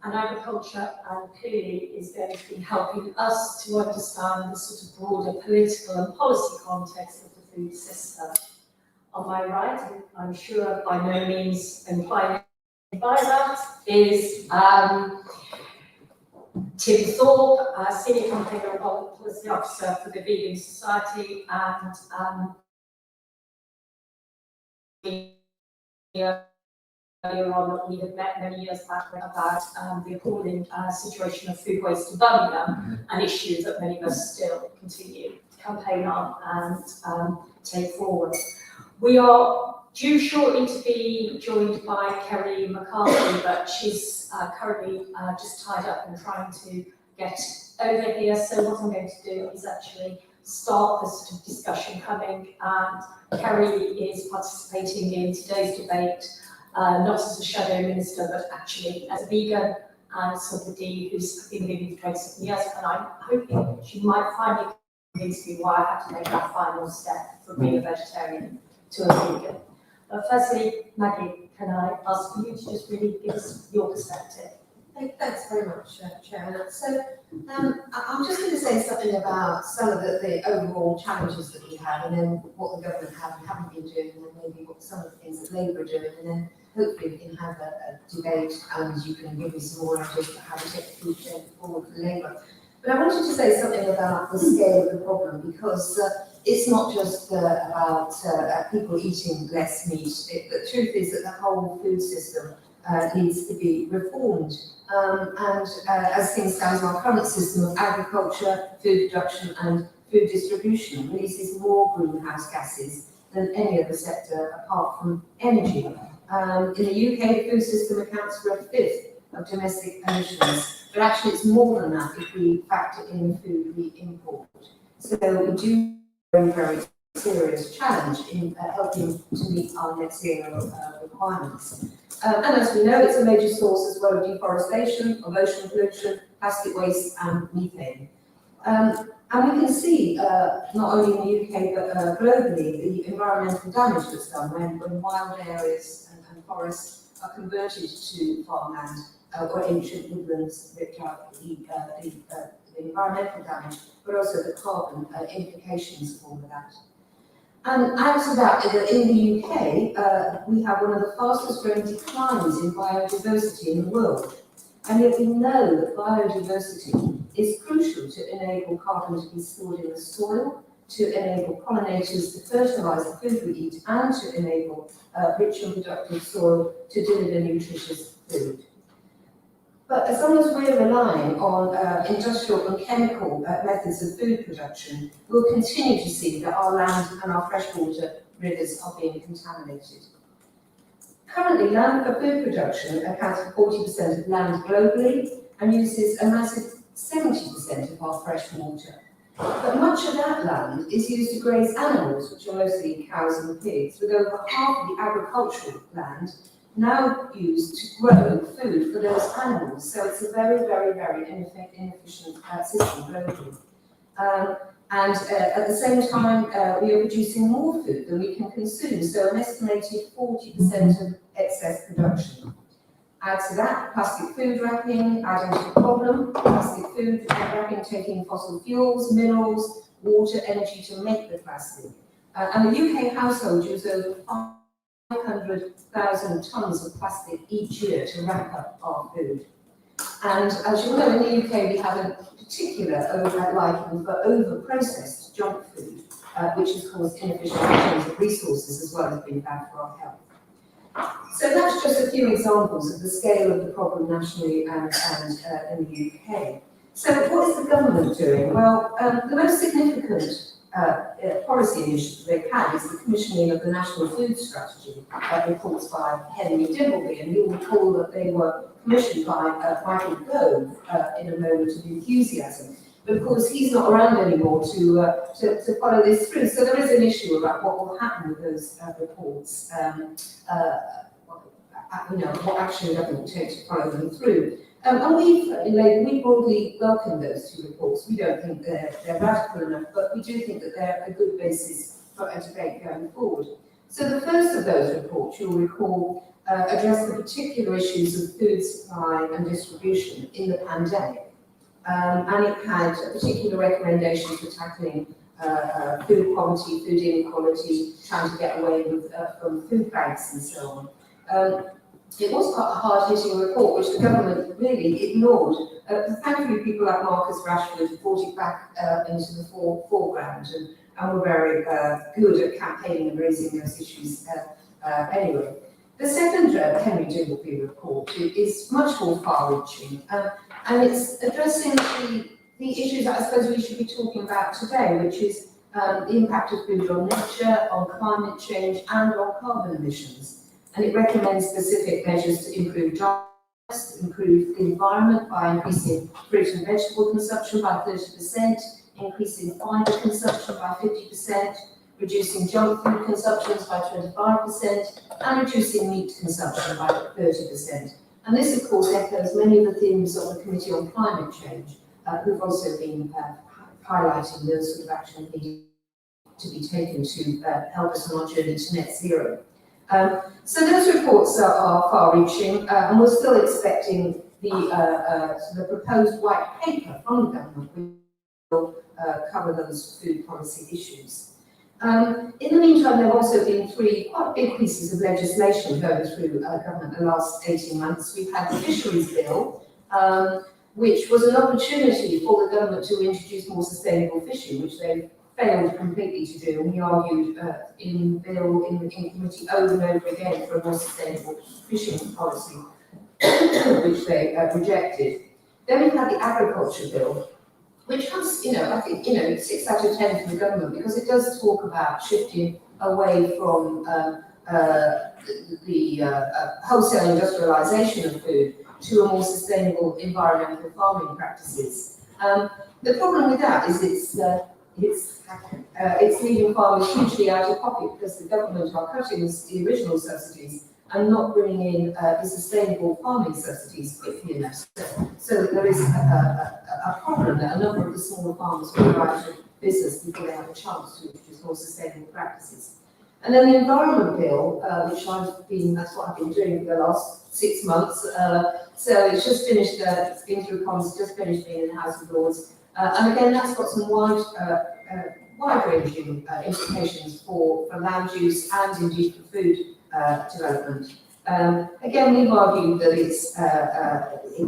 and agriculture clearly is going to be helping us to understand the sort of broader political and policy context of the food system. On my right, I'm sure by no means implying by that, is Tim Thorpe, Senior Campaign and Policy Officer for the Vegan Society, and earlier on that we had met many years back about the appalling situation of food waste in Birmingham, an issue that many of us still continue to campaign on and take forward. We are due shortly to be joined by Kerry McCarthy, but she's currently just tied up and trying to get over here. So what I'm going to do is actually start the sort of discussion coming, and Kerry is participating in today's debate, not as a shadow minister, but actually as a vegan and somebody who's been vegan for 27 years, and I'm hoping she might finally convince me why I have to make that final step from being a vegetarian to a vegan. But firstly, Maggie, can I ask you to just really give us your perspective? Thanks very much, Chair. So I'm just going to say something about some of the overall challenges that we have, and then what the government have and haven't been doing, and then maybe what some of the things that Labour are doing, and then hopefully we can have a debate, and you can give me some more ideas about how to take the food chain forward for Labour. But I wanted to say something about the scale of the problem, because it's not just about people eating less meat. The truth is that the whole food system needs to be reformed. As things stand, our current system of agriculture, food production and food distribution releases more greenhouse gases than any other sector apart from energy. In the UK, the food system accounts for a fifth of domestic emissions, but actually it's more than that if we factor in food we import. So we do have a very serious challenge in helping to meet our net zero requirements. And as we know, it's a major source as well of deforestation, of ocean pollution, plastic waste and methane. And we can see, not only in the UK but globally, the environmental damage that's done when wild areas and forests are converted to farmland or ancient woodlands, which are the environmental damage, but also the carbon implications of all of that. And out of that, in the UK, we have one of the fastest growing declines in biodiversity in the world. And yet we know that biodiversity is crucial to enable carbon to be stored in the soil, to enable pollinators to fertilise the food we eat, and to enable rich and productive soil to deliver nutritious food. But as long as we're relying on industrial and chemical methods of food production, we'll continue to see that our land and our freshwater rivers are being contaminated. Currently, land for food production accounts for 40% of land globally and uses a massive 70% of our fresh water. But much of that land is used to graze animals, which are mostly cows and pigs, with over half of the agricultural land now used to grow food for those animals. So it's a very, very, very inefficient system globally. And at the same time, we are producing more food than we can consume, so an estimated 40% of excess production. Add to that plastic food wrapping, adding to the problem, plastic food wrapping taking fossil fuels, minerals, water, energy to make the plastic. And the UK household uses over 500,000 tonnes of plastic each year to wrap up our food. And as you know, in the UK, we have a particular liking for over-processed junk food, which has caused inefficient use of resources as well as being bad for our health. So that's just a few examples of the scale of the problem nationally and in the UK. So what is the government doing? Well, the most significant policy initiative they've had is the commissioning of the National Food Strategy, reports by Henry Dimbleby, and you'll recall that they were commissioned by Michael Gove in a moment of enthusiasm. But of course, he's not around anymore to follow this through. So there is an issue about what will happen with those reports, what action the government will take to follow them through. And we, in Labour, we broadly welcome those two reports. We don't think they're radical enough, but we do think that they're a good basis for a debate going forward. So the first of those reports, you'll recall, addressed the particular issues of food supply and distribution in the pandemic. And it had particular recommendations for tackling food poverty, food inequality, trying to get away from food banks and so on. It was quite a hard-hitting report, which the government really ignored. Thankfully, people like Marcus Rashford brought it back into the foreground and were very good at campaigning and raising those issues anyway. The second Henry Dingleby report is much more far-reaching, and it's addressing the issues that I suppose we should be talking about today, which is the impact of food on nature, on climate change, and on carbon emissions. And it recommends specific measures to improve diets, improve the environment by increasing fruit and vegetable consumption by 30%, increasing fibre consumption by 50%, reducing junk food consumptions by 25%, and reducing meat consumption by 30%. And this, of course, echoes many of the themes of the Committee on Climate Change, who've also been highlighting those sort of action needed to be taken to help us on our journey to net zero. So those reports are far-reaching, and we're still expecting the proposed white paper from the government, which will cover those food policy issues. In the meantime, there have also been three quite big pieces of legislation going through government in the last 18 months. We've had the Fisheries Bill, which was an opportunity for the government to introduce more sustainable fishing, which they failed completely to do. And we argued in committee over and over again for a more sustainable fishing policy, which they rejected. Then we've had the Agriculture Bill, which has, I think, 6 out of 10 from the government, because it does talk about shifting away from the wholesale industrialisation of food to a more sustainable environmental farming practices. The problem with that is it's leaving farmers hugely out of pocket, because the government are cutting the original subsidies and not bringing in the sustainable farming subsidies quickly enough. So there is a problem that a number of the smaller farmers will go out of business before they have a chance to introduce more sustainable practices. And then the Environment Bill, which that's what I've been doing for the last 6 months. So it's just finished, it's been through Commons, just finished being in the House of Lords. And again, that's got some wide-ranging implications for land use and indeed for food development. Again, we've argued that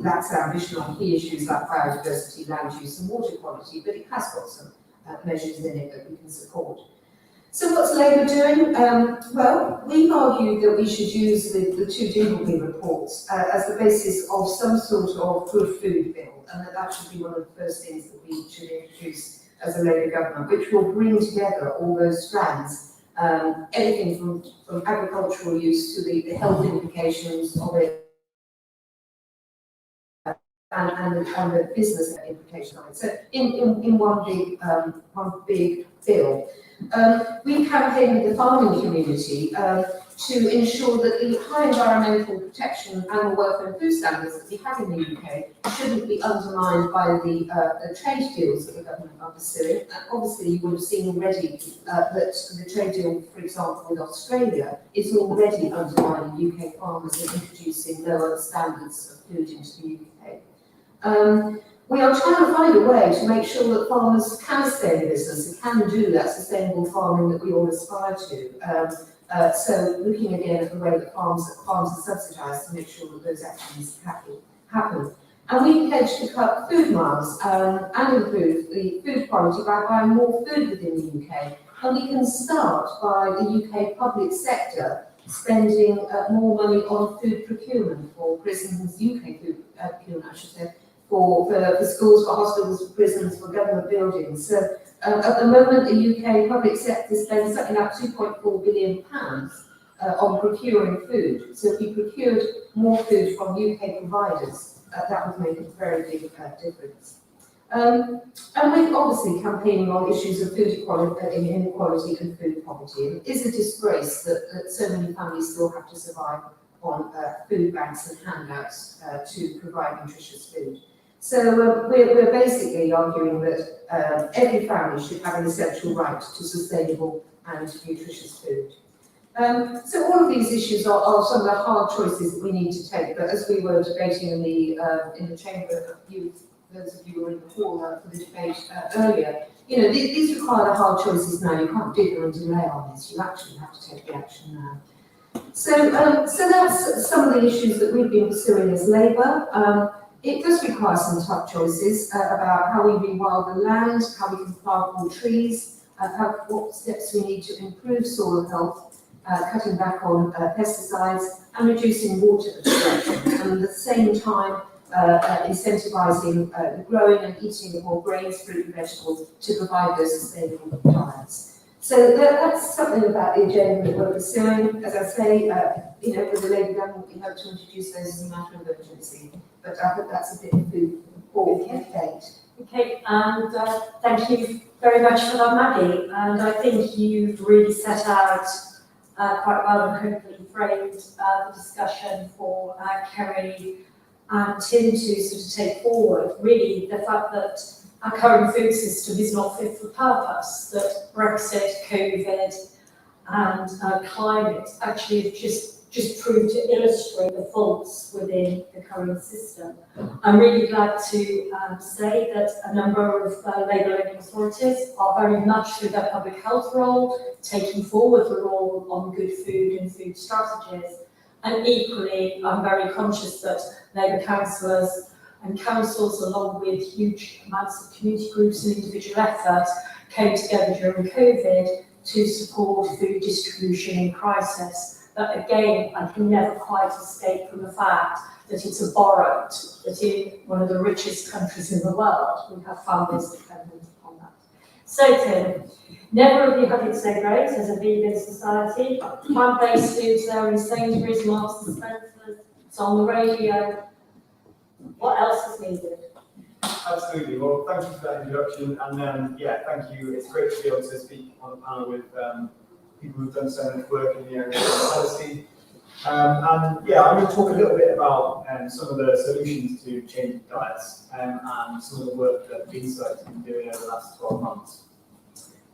that's our ambition on key issues like biodiversity, land use and water quality, but it has got some measures in it that we can support. So what's Labour doing? Well, we've argued that we should use the two Dingleby reports as the basis of some sort of good food bill, and that should be one of the first things that we should introduce as a Labour government, which will bring together all those strands, everything from agricultural use to the health implications of it, and the business implications of it. So in one big bill. We campaigned with the farming community to ensure that the high environmental protection, animal welfare and food standards that we have in the UK shouldn't be undermined by the trade deals that the government are pursuing. And obviously, you would have seen already that the trade deal, for example, with Australia is already undermining UK farmers and introducing lower standards of food into the UK. We are trying to find a way to make sure that farmers can stay in business and can do that sustainable farming that we all aspire to. So looking again at the way that farms are subsidised to make sure that those actions happen. And we pledged to cut food miles and improve the food quality by buying more food within the UK. And we can start by the UK public sector spending more money on food procurement for prisons, UK food procurement, I should say, for schools, for hospitals, for prisons, for government buildings. So at the moment, the UK public sector spends something like £2.4 billion on procuring food. So if we procured more food from UK providers, that would make a very big difference. And we're obviously campaigning on issues of food inequality and food poverty. And it is a disgrace that so many families still have to survive on food banks and handouts to provide nutritious food. So we're basically arguing that every family should have an essential right to sustainable and nutritious food. So all of these issues are some of the hard choices that we need to take. But as we were debating in the chamber, those of you who were in the hall for the debate earlier, these require the hard choices now. You can't dig and delay on this. You actually have to take the action now. So that's some of the issues that we've been pursuing as Labour. It does require some tough choices about how we rewild the land, how we can plant more trees, what steps we need to improve soil health, cutting back on pesticides and reducing water absorption, and at the same time incentivising the growing and eating of more grains, fruit and vegetables to provide those sustainable diets. So that's something about the agenda that we're pursuing. As I say, with the Labour government, we hope to introduce those as a matter of urgency. But I hope that's a bit of food for debate. Okay, and thank you very much for that, Maggie. And I think you've really set out quite well and hopefully framed the discussion for Kerry and Tim to sort of take forward. Really, the fact that our current food system is not fit for purpose, that Brexit, COVID, and climate actually have just proved to illustrate the faults within the current system. I'm really glad to say that a number of Labour local authorities are very much through their public health role, taking forward the role on good food and food strategies. And equally, I'm very conscious that Labour councillors and councils, along with huge amounts of community groups and individual effort, came together during COVID to support food distribution in crisis. But again, I can never quite escape from the fact that it's a borrowed, that in one of the richest countries in the world, we have families dependent upon that. So Tim, never have you had it so great as a vegan society. Plant-based foods there in Sainsbury's, Marks and Spencer's, it's on the radio. What else is needed? Absolutely. Well, thank you for that introduction. And thank you. It's great to be able to speak on a panel with people who've done so much work in the area of policy. I'm going to talk a little bit about some of the solutions to changing diets and some of the work that Insight has been doing over the last 12 months.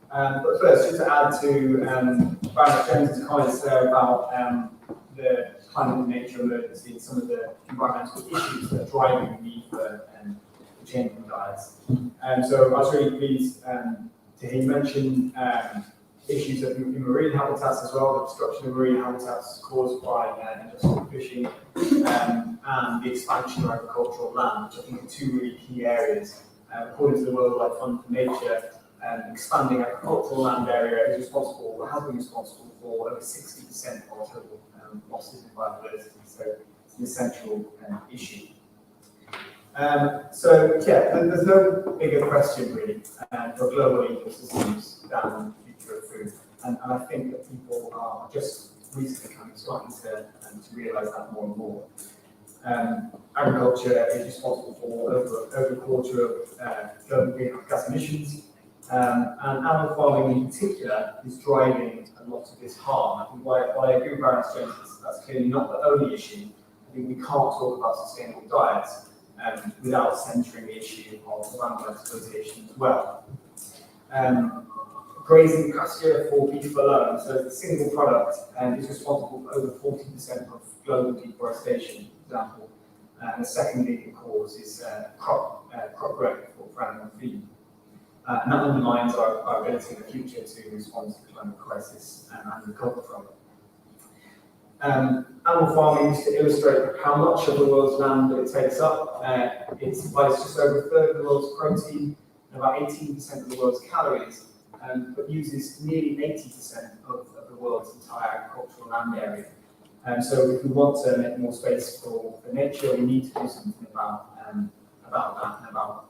But first, just to add to Barnett Jones's comments there about the climate and nature emergency and some of the environmental issues that are driving the need for changing diets. So I was really pleased to hear you mention issues of marine habitats as well, the destruction of marine habitats caused by industrial fishing and the expansion of agricultural land, which I think are two really key areas. According to the World Wide Fund for Nature, expanding agricultural land area is responsible, or has been responsible for over 60% of our total losses in biodiversity. So it's an essential issue. There's no bigger question really for global ecosystems than the future of food, and I think that people are just recently starting to realise that more and more. Agriculture is responsible for over a quarter of global greenhouse gas emissions, and animal farming in particular is driving a lot of this harm. I think while I agree with Barnett Jones, that's clearly not the only issue. I think we can't talk about sustainable diets without centering the issue of animal exploitation as well. Grazing pasture for beef alone, so the single product, is responsible for over 40% of global deforestation, for example. And the second leading cause is crop growth for animal feed. And that undermines our ability in the future to respond to the climate crisis and recover from it. Animal farming used to illustrate how much of the world's land that it takes up. It supplies just over a third of the world's protein and about 18% of the world's calories, but uses nearly 80% of the world's entire agricultural land area. So if we want to make more space for nature, we need to do something about that and about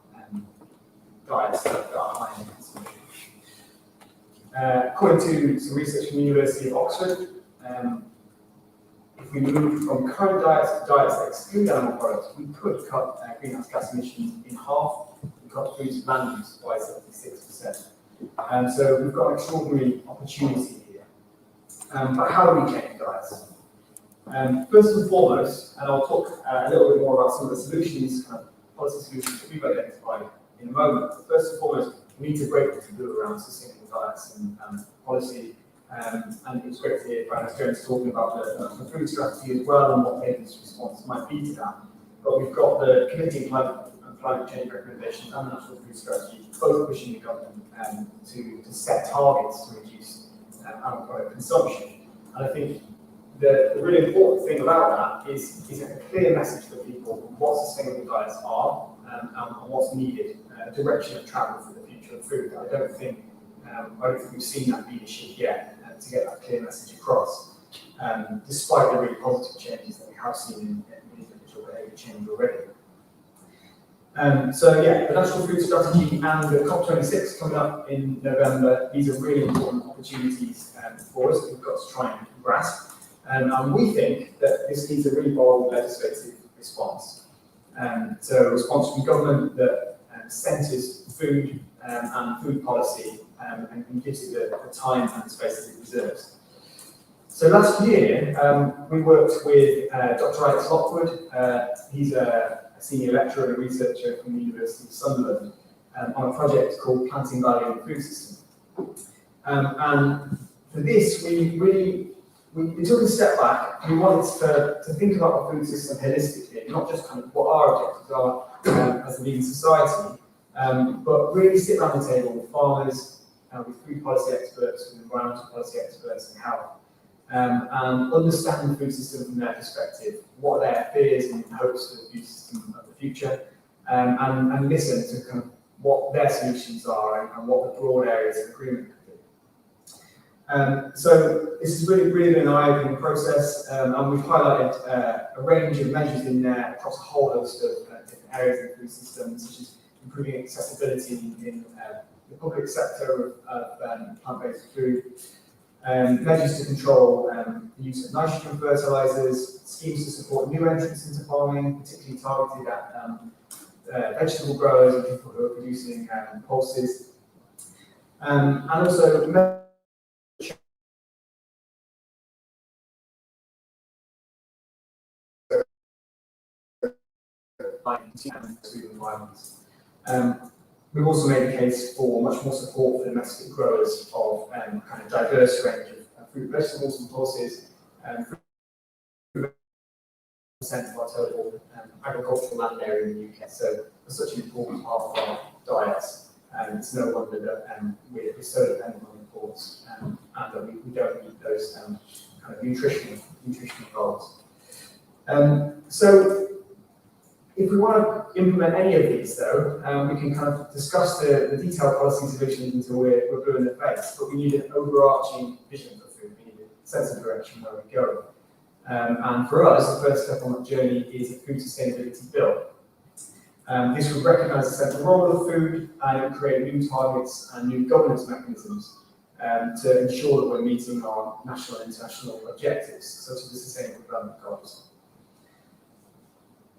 diets that are high in consumption. According to some research from the University of Oxford, if we move from current diets to diets that exclude animal products, we could cut greenhouse gas emissions in half and cut food land use by 76%. So we've got an extraordinary opportunity here. But how do we change diets? First and foremost, and I'll talk a little bit more about some of the solutions, policy solutions that we've identified in a moment. But first and foremost, we need to break the taboo around sustainable diets and policy And it was great to hear Brandon Jones talking about the food strategy as well and what Nathan's response might be to that. But we've got the Committee on Climate Change recommendations and the National Food Strategy, both pushing the government to set targets to reduce animal product consumption. And I think the really important thing about that is a clear message for people on what sustainable diets are and what's needed, a direction of travel for the future of food. I don't think we've seen that leadership yet to get that clear message across, despite the really positive changes that we have seen in individual behaviour change already. So yeah, the National Food Strategy and the COP26 coming up in November, these are really important opportunities for us that we've got to try and grasp. And we think that this needs a really bold legislative response. So a response from government that centres food and food policy and gives it the time and space that it deserves. So last year, we worked with Dr. Alex Lockwood. He's a senior lecturer and researcher from the University of Sunderland on a project called Planting Value in the Food System. And for this, we took a step back. We wanted to think about the food system holistically, not just kind of what our objectives are as a leading society, but really sit around the table with farmers, with food policy experts, with environmental policy experts and health, and understand the food system from their perspective. What are their fears and hopes for the food system of the future, and listen to kind of what their solutions are and what the broad areas of agreement could be. So this has really been an eye-opening process, and we've highlighted a range of measures in there across a whole host of different areas of the food system, such as improving accessibility in the public sector of plant-based food, measures to control the use of nitrogen fertilizers, schemes to support new entrants into farming, particularly targeted at vegetable growers and people who are producing pulses, and also food environments. We've also made a case for much more support for domestic growers of kind of diverse range of fruit, vegetables, and pulses. 3% of our total agricultural land area in the UK, so it's such an important part of our diets. It's no wonder that we're so dependent on imports and that we don't meet those kind of nutritional goals. So if we want to implement any of these, though, we can kind of discuss the detailed policy solutions until we're blue in the face, but we need an overarching vision for food. We need a sense of direction where we go. And for us, the first step on that journey is a food sustainability bill. This would recognise the central role of food and it would create new targets and new governance mechanisms to ensure that we're meeting our national and international objectives, such as the Sustainable Development Goals.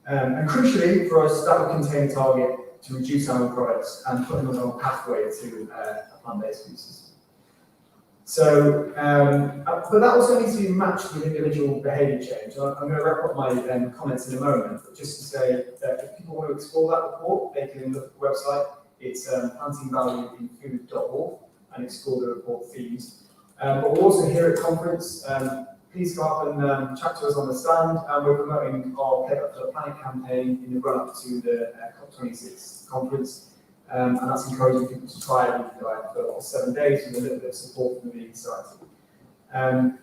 And crucially for us, that would contain a target to reduce animal products and putting us on a pathway to a plant-based food system. So, but that also needs to be matched with individual behaviour change. I'm going to wrap up my comments in a moment, but just to say that if people want to explore that report, they can look at the website. It's plantingvalueinfood.org and explore the report themes. But we're also here at conference. Please come up and chat to us on the stand. We're promoting our Play Up for the Planet campaign in the run-up to the COP26 conference. And that's encouraging people to try a vegan diet for 7 days with a little bit of support from the vegan society.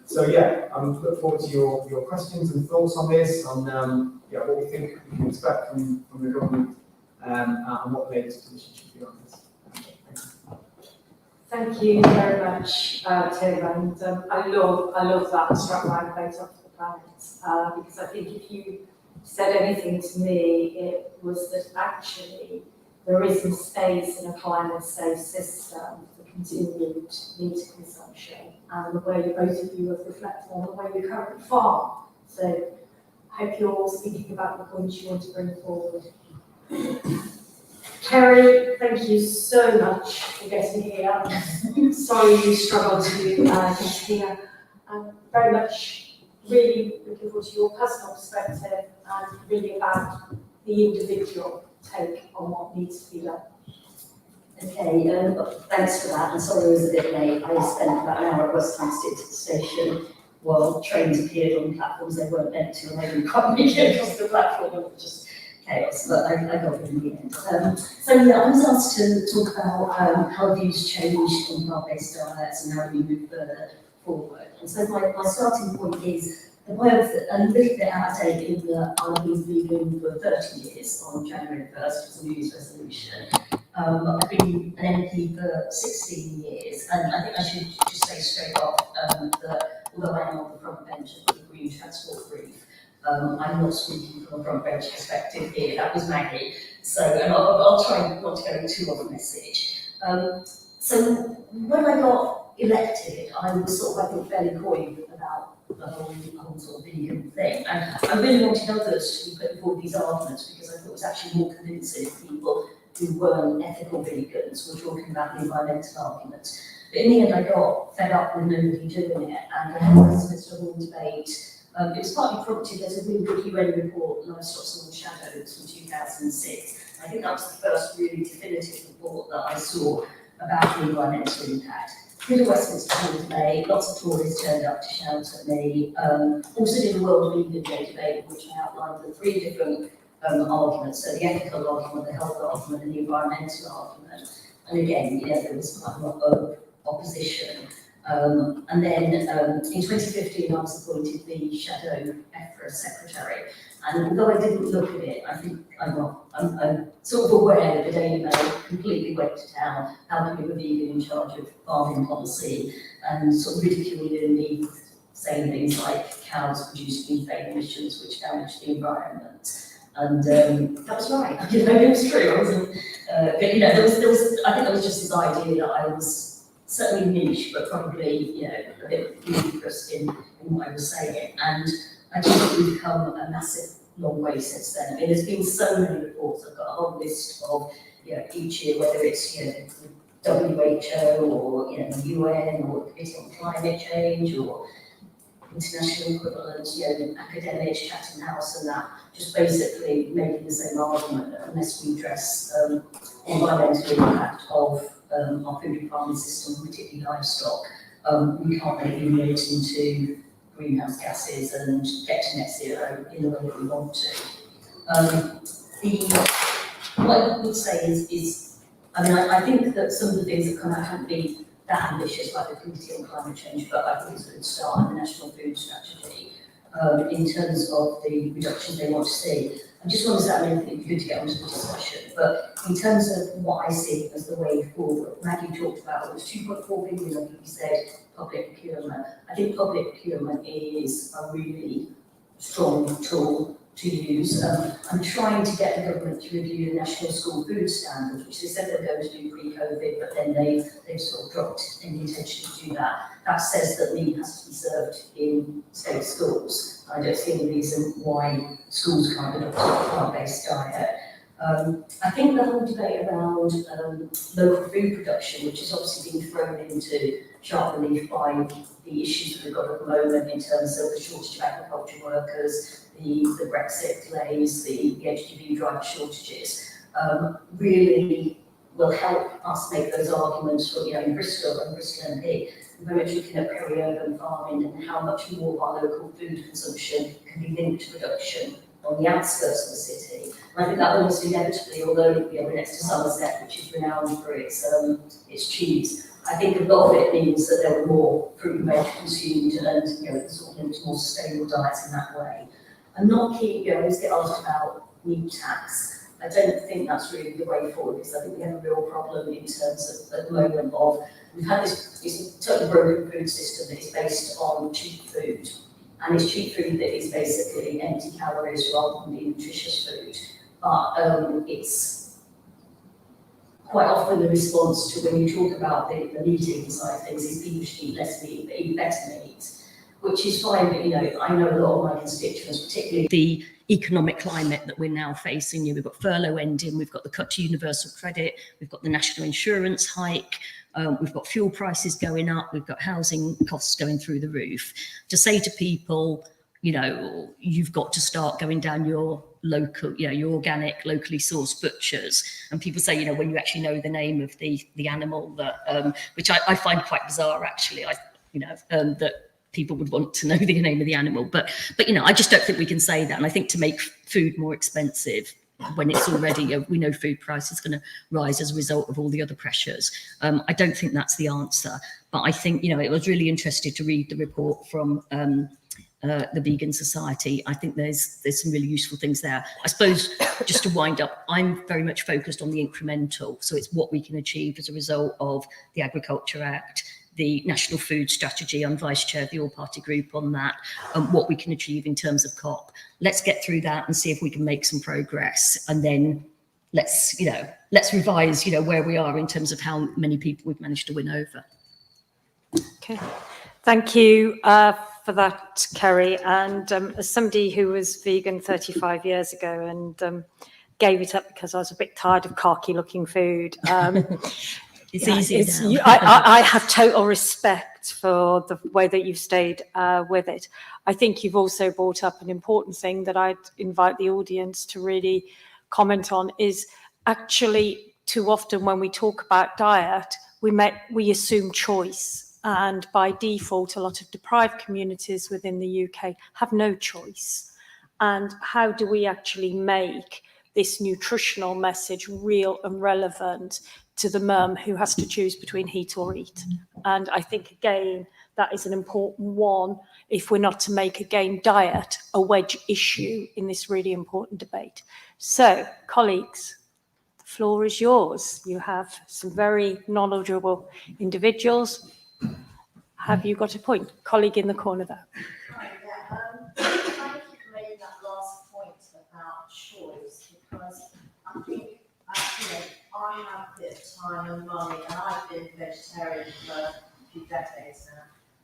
So yeah, I look forward to your questions and thoughts on this, on what we think we can expect from the government and what the latest position should be on this. Thank you very much, Tim, and I love that strap line Play Up for the Planet, because I think if you said anything to me, it was that actually there isn't space in a climate-safe system for continued meat consumption, and the way both of you have reflected on the way you currently farm. So I hope you're all thinking about the points you want to bring forward. Kerry, thank you so much for getting here. I'm sorry you struggled to get here. Very much really looking forward to your personal perspective and really about the individual take on what needs to be done. Okay, thanks for that, and sorry I was a bit late. I spent about an hour at West Hampstead station while trains appeared on platforms they weren't meant to, and they didn't quite make it across the platform, it was just chaos, but I got it in the end. So yeah, I was asked to talk about how views changed on plant-based diets and how we move further forward. And so my starting point is a little bit out of date in that I've been vegan for 30 years on January 1st, it's a New Year's resolution. I've been an MP for 16 years, and I think I should just say straight off that although I am on the front bench of the Green Transport Brief, I'm not speaking from a front bench perspective here, that was Maggie, so and I'll try not to go too off message. So when I got elected, I was sort of, I think, fairly coy about the whole sort of vegan thing, and I really wanted others to be putting forward these arguments because I thought it was actually more convincing if people who weren't ethical vegans were talking about the environmental arguments. But in the end, I got fed up with nobody doing it, and I had a Westminster Hall debate. It was partly prompted, there's a really good UN report, Livestock and Shadows, from 2006. I think that was the first really definitive report that I saw about the environmental impact. Did a Westminster Hall debate, lots of Tories turned up to shout at me. Also did a World Vegan Day debate, in which I outlined the three different arguments, so the ethical argument, the health argument, and the environmental argument. And again, there was quite a lot of opposition. And then in 2015, I was appointed the Shadow EFRA Secretary. And although I didn't look at it, I think I'm sort of aware that the Daily Mail completely went to town how can you be vegan in charge of farming policy and sort of ridiculing me, saying things like cows produce methane emissions which damage the environment. And that was right. It was true. I wasn't, but there was. I think there was just this idea that I was certainly niche, but probably a bit ludicrous in what I was saying. And I do think we've come a massive long way since then. I mean, there's been so many reports. I've got a whole list of each year, whether it's WHO or the UN or the Committee on Climate Change or international equivalents, academics, Chatham House and that, just basically making the same argument that unless we address the environmental impact of our food and farming system, particularly livestock, we can't make inroads into greenhouse gases and get to net zero in the way that we want to. What I would say is I think that some of the things that come out haven't been that ambitious, like the Committee on Climate Change, but I think it's a good start in the National Food Strategy in terms of the reductions they want to see. I just want to say, I think it'd be good to get onto the discussion, but in terms of what I see as the way forward, Maggie talked about it was 2.4 billion, I think you said, public procurement. I think public procurement is a really strong tool to use. I'm trying to get the government to review the National School Food Standards, which they said they were going to do pre-COVID, but then they've sort of dropped any intention to do that. That says that meat has to be served in state schools. I don't see any reason why schools can't adopt a plant-based diet. I think the whole debate around local food production, which has obviously been thrown into sharp relief by the issues that we've got at the moment in terms of the shortage of agricultural workers, the Brexit delays, the HGV driver shortages, really will help us make those arguments for, in Bristol and Bristol MP. We're very much looking at peri-urban farming and how much more of our local food consumption can be linked to production on the outskirts of the city. And I think that almost inevitably, although we're next to Somerset, which is renowned for its cheese, I think a lot of it means that there were more fruit and veg consumed and sort of more sustainable diets in that way. I'm not keen, I always get asked about meat tax. I don't think that's really the way forward because I think we have a real problem in terms of at the moment of, we've had this totally broken food system that is based on cheap food. And it's cheap food that is basically empty calories rather than being nutritious food. But it's quite often the response to when you talk about the meat eating side of things is people should eat less meat, but eat better meat, which is fine, but I know a lot of my constituents, particularly the economic climate that we're now facing. We've got furlough ending, we've got the cut to universal credit, we've got the national insurance hike, we've got fuel prices going up, we've got housing costs going through the roof. To say to people, you know, you've got to start going down your local, you know, your organic, locally sourced butchers. And people say, you know, when you actually know the name of the animal, that which I find quite bizarre, actually. That people would want to know the name of the animal, but you know, I just don't think we can say that. And I think to make food more expensive when it's already, we know food price is going to rise as a result of all the other pressures. I don't think that's the answer. But I think, you know, it was really interesting to read the report from the Vegan Society. I think there's some really useful things there. I suppose, just to wind up, I'm very much focused on the incremental. So it's what we can achieve as a result of the Agriculture Act, the National Food Strategy. I'm vice chair of the all-party group on that, and what we can achieve in terms of COP. Let's get through that and see if we can make some progress, and then let's revise, you know, where we are in terms of how many people we've managed to win over. Okay, thank you for that, Kerry. And as somebody who was vegan 35 years ago and gave it up because I was a bit tired of khaki-looking food. It's easy now. I have total respect for the way that you've stayed with it. I think you've also brought up an important thing that I'd invite the audience to really comment on, is actually too often when we talk about diet, we assume choice. And by default, a lot of deprived communities within the UK have no choice. And how do we actually make this nutritional message real and relevant to the mum who has to choose between heat or eat? And I think, again, that is an important one if we're not to make, again, diet a wedge issue in this really important debate. So, colleagues, the floor is yours. You have some very knowledgeable individuals. Have you got a point? Colleague in the corner there. Right, yeah. Thank you for making that last point about choice, because I think, I have a bit of time and money, and I've been vegetarian for a few decades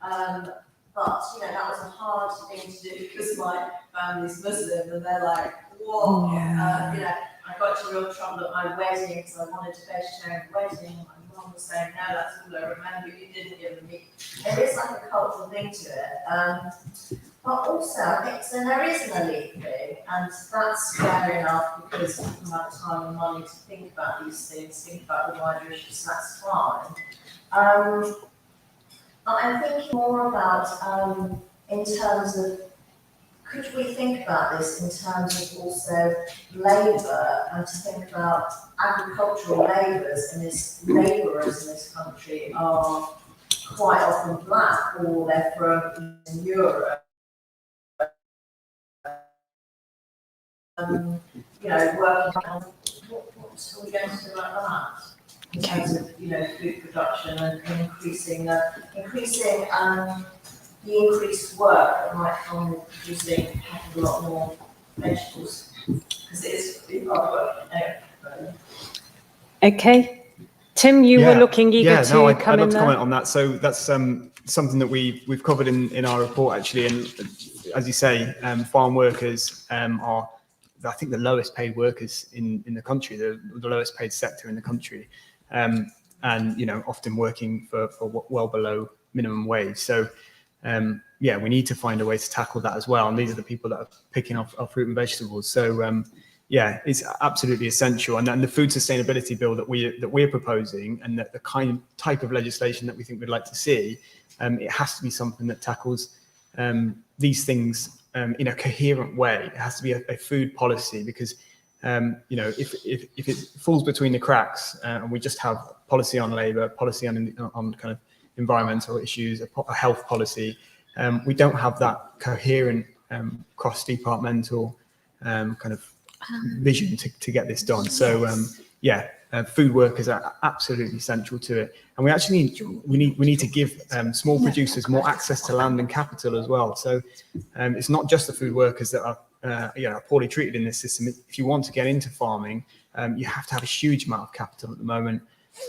now. But, that was a hard thing to do because my family's Muslim, and they're like, whoa, I got into real trouble at my wedding because I wanted a vegetarian wedding. My mum was saying, no, that's all I remember, you didn't give me. There is like a cultural thing to it. But also, I think, so there is an elite thing, and that's fair enough because people have time and money to think about these things, think about the wider issues, so that's fine. But I'm thinking more about, in terms of, could we think about this in terms of also labour, and to think about agricultural labourers in this country are quite often black, or they're from Eastern Europe. Working on what are we going to do about that in terms of food production and increasing the increased work that might come with producing a lot more vegetables, because it is hard work. Anyway. Okay, Tim, you were looking eager to come in there. I'd love to comment on that. So that's something that we've covered in our report, actually. And as you say, farm workers are, I think, the lowest paid workers in the country, the lowest paid sector in the country, and often working for well below minimum wage. So we need to find a way to tackle that as well. And these are the people that are picking off our fruit and vegetables. So it's absolutely essential. And then the food sustainability bill that we're proposing, and the type of legislation that we think we'd like to see, it has to be something that tackles these things in a coherent way. It has to be a food policy, because if it falls between the cracks and we just have policy on labour, policy on kind of environmental issues, a health policy, we don't have that coherent cross-departmental kind of vision to get this done. So food workers are absolutely central to it, and we need to give small producers more access to land and capital as well. So it's not just the food workers that are poorly treated in this system. If you want to get into farming, you have to have a huge amount of capital at the moment,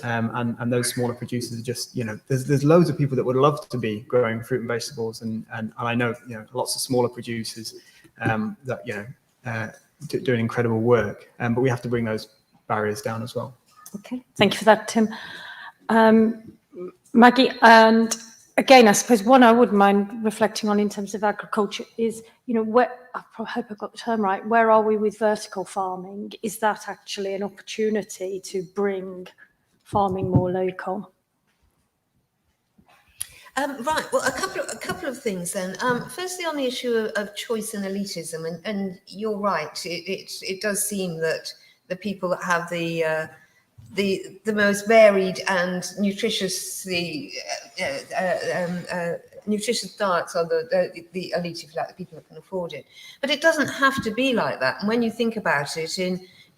and those smaller producers are just there's loads of people that would love to be growing fruit and vegetables, and I know lots of smaller producers that doing incredible work, but we have to bring those barriers down as well. Okay, thank you for that, Tim. Maggie, and again, I suppose one I wouldn't mind reflecting on in terms of agriculture is, you know, where, I hope I got the term right, where are we with vertical farming? Is that actually an opportunity to bring farming more local? Right. Well, a couple of things then. Firstly, on the issue of choice and elitism, and you're right. It does seem that the people that have the most varied and nutritiously nutritious diets are the elite, if you like, the people that can afford it. But it doesn't have to be like that. And when you think about it,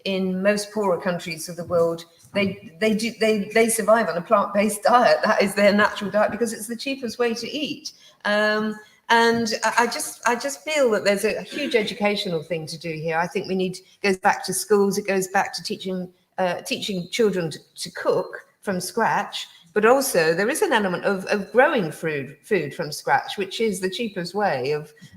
in most poorer countries of the world, they survive on a plant-based diet. That is their natural diet because it's the cheapest way to eat. And I just feel that there's a huge educational thing to do here. I think it goes back to schools. It goes back to teaching children to cook from scratch. But also there is an element of growing food from scratch, which is the cheapest way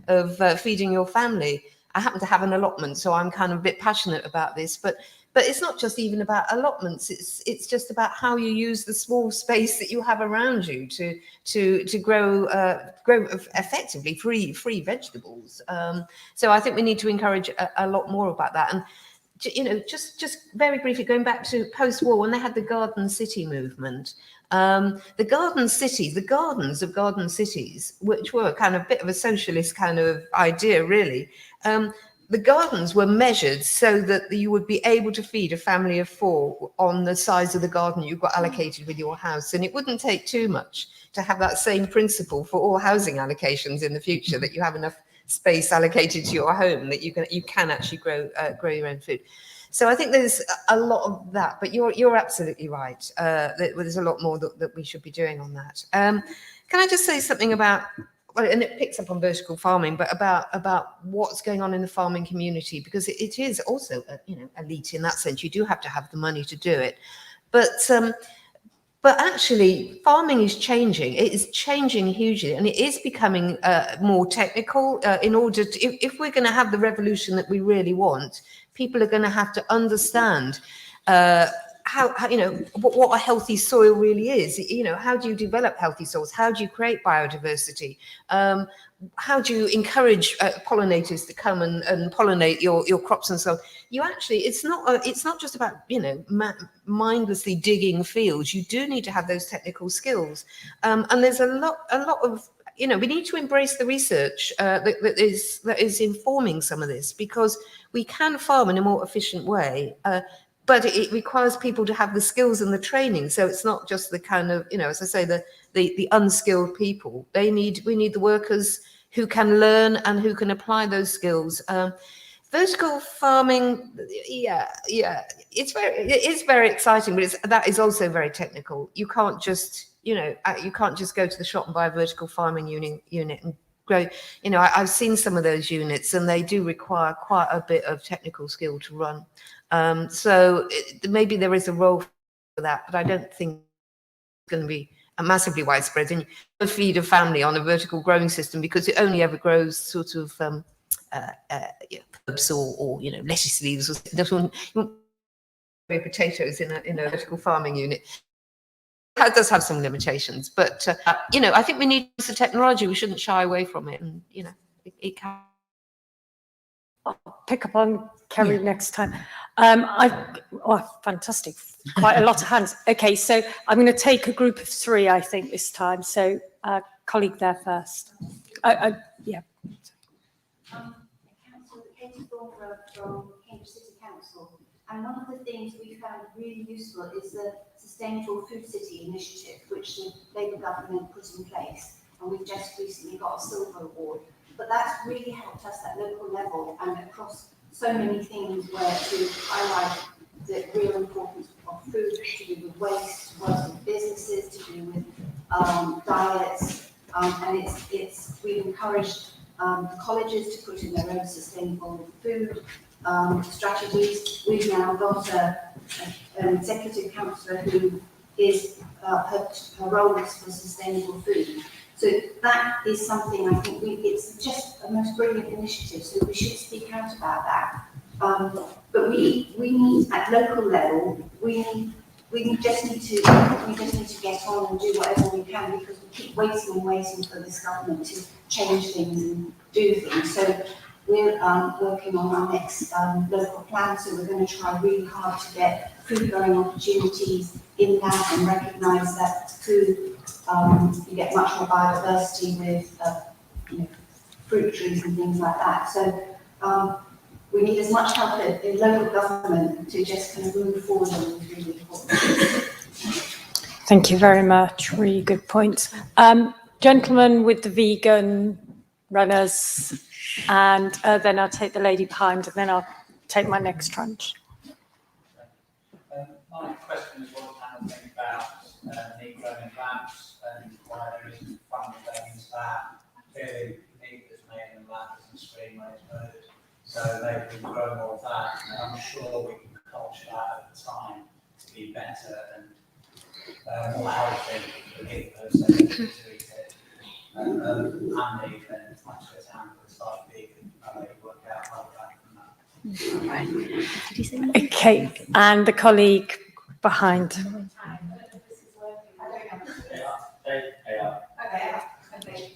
of feeding your family. I happen to have an allotment, so I'm kind of a bit passionate about this, but it's not just even about allotments. It's just about how you use the small space that you have around you to grow effectively free vegetables. So I think we need to encourage a lot more about that. And you know, just very briefly going back to post-war when they had the Garden City movement. The gardens of garden cities, which were kind of a bit of a socialist kind of idea, really. The gardens were measured so that you would be able to feed a family of 4 on the size of the garden you got allocated with your house. And it wouldn't take too much to have that same principle for all housing allocations in the future, that you have enough space allocated to your home that you can actually grow your own food. So I think there's a lot of that, but you're absolutely right. There's a lot more that we should be doing on that. Can I just say something about, well, and it picks up on vertical farming, but about what's going on in the farming community, because it is also elite in that sense. You do have to have the money to do it, but actually, farming is changing. It is changing hugely, and it is becoming more technical. In order to, if we're going to have the revolution that we really want, people are going to have to understand how what a healthy soil really is. How do you develop healthy soils? How do you create biodiversity? How do you encourage pollinators to come and pollinate your crops and so on? You actually, it's not just about mindlessly digging fields. You do need to have those technical skills, and there's a lot of we need to embrace the research that is informing some of this, because we can farm in a more efficient way. But it requires people to have the skills and the training. So it's not just the kind of, as I say, the unskilled people. We need the workers who can learn and who can apply those skills. Vertical farming, it is very exciting, but that is also very technical. You can't just, you can't just go to the shop and buy a vertical farming unit and grow. I've seen some of those units, and they do require quite a bit of technical skill to run. So maybe there is a role for that, but I don't think it's going to be a massively widespread. And you feed a family on a vertical growing system because it only ever grows sort of herbs or lettuce leaves or potatoes in a vertical farming unit. That does have some limitations, but I think we need the technology. We shouldn't shy away from it, and it can. I'll pick up on Kerry next time. Fantastic. Quite a lot of hands. Okay, so I'm going to take a group of 3, I think, this time. So, colleague there first. Yeah. Katie Thorpe from Cambridge City Council. And one of the things we found really useful is the Sustainable Food City initiative, which the Labour government put in place. And we've just recently got a silver award. But that's really helped us at local level and across so many things where to highlight the real importance of food, to do with waste, to work with businesses, to do with diets. And we've encouraged the colleges to put in their own sustainable food strategies. We've now got an executive councillor who is her role is for sustainable food. So that is something I think it's just a most brilliant initiative. So we should speak out about that. But we need at local level, we need we just need to get on and do whatever we can, because we keep waiting and waiting for this government to change things and do things. So we're working on our next local plan, so we're going to try really hard to get food growing opportunities in that and recognise that food, you get much more biodiversity with fruit trees and things like that. So we need as much help in local government to just kind of move forward on these really important things. Thank you very much. Really good points. Gentleman with the vegan runners, and then I'll take the lady behind, and then I'll take my next tranche. My question is what kind of think about meat growing labs and why there isn't funding going into that. Clearly, meat that's made in a lab isn't screened when it's murdered, so maybe we can grow more of that. And I'm sure we can culture that over time to be better and more healthy for people, so they can eat it. And even as much as hand was like vegan, they work out how that from that. Okay, and the colleague behind.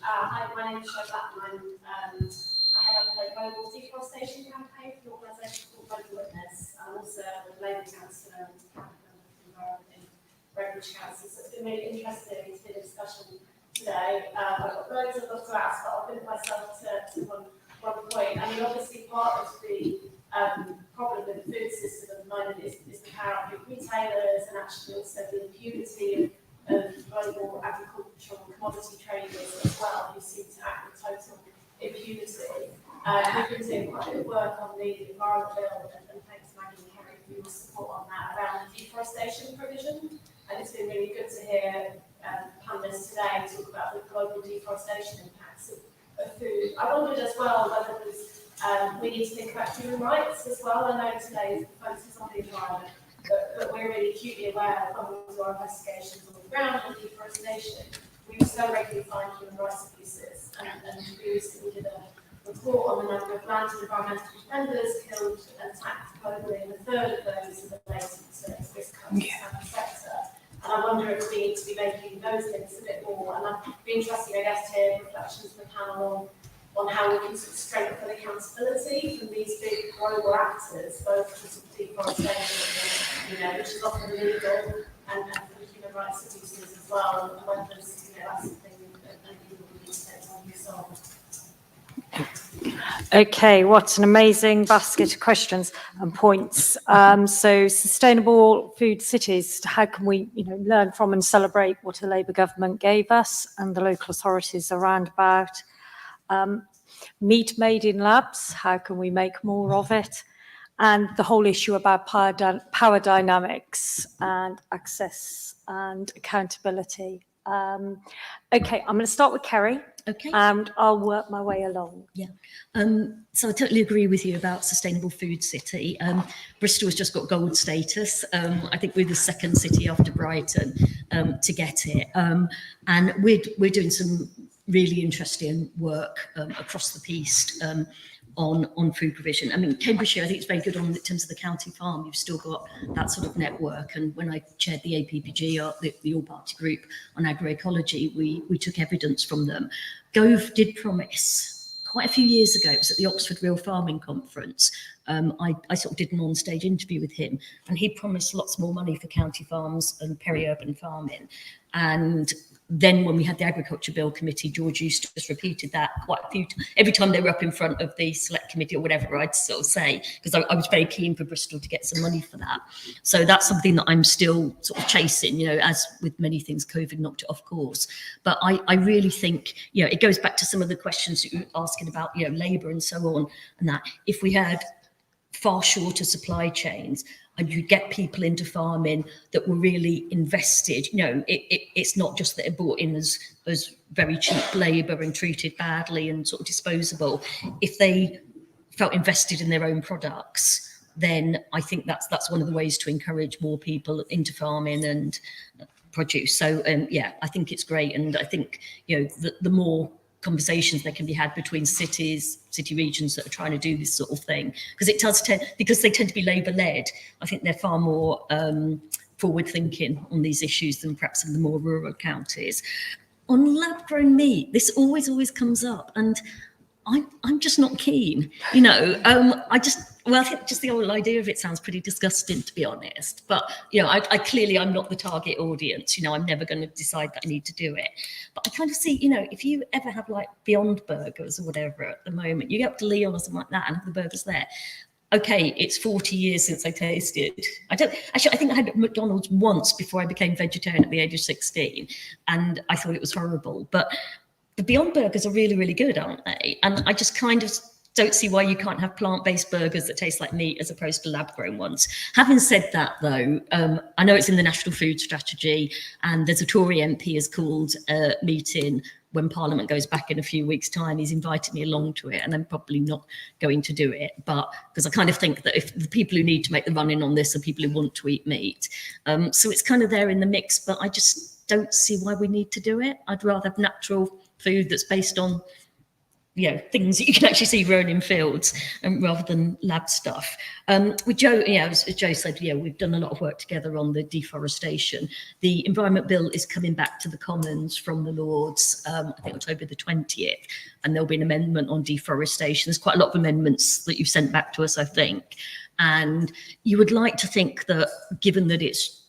Hi, my name is Charlotte and I head up the global deforestation campaign for the organisation called Global Witness. I'm also the Labour Councillor in Redbridge Council, so it's been really interesting to be a discussion today. I've got loads of stuff to ask, but I'll limit myself to one point. I mean, obviously part of the problem with the food system at the moment is the power of retailers and actually also the impunity of global agricultural commodity traders as well, who seem to act with total impunity. We've been doing quite a bit of work on the Environment Bill, and thanks Maggie and Kerry for your support on that, around deforestation provision. And it's been really good to hear panelists today talk about the global deforestation impacts of food. I wondered as well whether we need to think about human rights as well. I know today the focus is on the environment, but we're really acutely aware of when we do our investigations on the ground and deforestation, we so regularly find human rights abuses. And we recently did a report on the number of land and environmental defenders killed and attacked globally, and a third of those are related to this kind of sector. And I wonder if we need to be making those links a bit more. And I'd be interested, I guess, to hear reflections from the panel on how we can sort of strengthen accountability from these big global actors, both for sort of deforestation, which is often illegal, and for human rights abuses as well, and whether there's, that's something that people need to take on yourself. Okay, what an amazing basket of questions and points. So sustainable food cities, how can we learn from and celebrate what a Labour government gave us and the local authorities around about? Meat made in labs, how can we make more of it? And the whole issue about power dynamics and access and accountability. Okay, I'm going to start with Kerry. Okay. And I'll work my way along. Yeah. So I totally agree with you about sustainable food city. Bristol has just got gold status. I think we're the second city after Brighton to get it. And we're doing some really interesting work across the piece on food provision. I mean, Cambridgeshire, I think it's very good in terms of the county farm. You've still got that sort of network. And when I chaired the APPG, the all-party group on agroecology, we took evidence from them. Gove did promise quite a few years ago, it was at the Oxford Real Farming Conference. I sort of did an on-stage interview with him, and he promised lots more money for county farms and peri-urban farming. And then when we had the Agriculture Bill Committee, George Eustace repeated that quite a few times. Every time they were up in front of the select committee or whatever, I'd sort of say, because I was very keen for Bristol to get some money for that. So that's something that I'm still sort of chasing, as with many things, COVID knocked it off course. But I really think, it goes back to some of the questions that you were asking about, labour and so on, and that if we had far shorter supply chains, and you get people into farming that were really invested. It's not just that they're brought in as very cheap labour and treated badly and sort of disposable. If they felt invested in their own products, then I think that's one of the ways to encourage more people into farming and produce. So I think it's great, and I think the more conversations that can be had between city regions that are trying to do this sort of thing, because it does because they tend to be Labour led. I think they're far more forward thinking on these issues than perhaps in the more rural counties. On lab grown meat, this always comes up, and I'm just not keen. I think just the whole idea of it sounds pretty disgusting, to be honest. But I clearly I'm not the target audience. I'm never going to decide that I need to do it. But I kind of see, if you ever have like Beyond Burgers or whatever at the moment, you get up to Leon or something like that and have the burgers there. Okay, it's 40 years since I tasted. I think I had McDonald's once before I became vegetarian at the age of 16, and I thought it was horrible. But the Beyond Burgers are really, really good, aren't they? And I just kind of don't see why you can't have plant-based burgers that taste like meat as opposed to lab-grown ones. Having said that, though, I know it's in the National Food Strategy, and there's a Tory MP has called a meeting when Parliament goes back in a few weeks' time. He's invited me along to it, and I'm probably not going to do it, but because I kind of think that if the people who need to make the run-in on this are people who want to eat meat, so it's kind of there in the mix, but I just don't see why we need to do it. I'd rather have natural food that's based on things that you can actually see grown in fields, rather than lab stuff. With Joe, as Joe said, we've done a lot of work together on the deforestation. The Environment Bill is coming back to the Commons from the Lords, I think October the 20th, and there'll be an amendment on deforestation. There's quite a lot of amendments that you've sent back to us, I think. And you would like to think that, given that it's,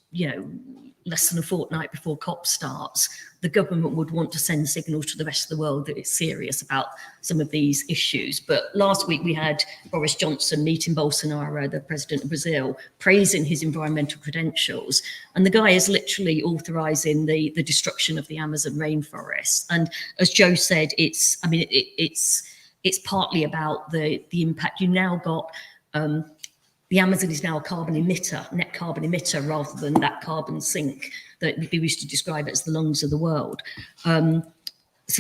less than a fortnight before COP starts, the government would want to send signals to the rest of the world that it's serious about some of these issues. But last week we had Boris Johnson meeting Bolsonaro, the president of Brazil, praising his environmental credentials. And the guy is literally authorising the destruction of the Amazon rainforest. And as Joe said, it's partly about the impact. You now got the Amazon is now a carbon emitter, net carbon emitter, rather than that carbon sink that we used to describe it as the lungs of the world. So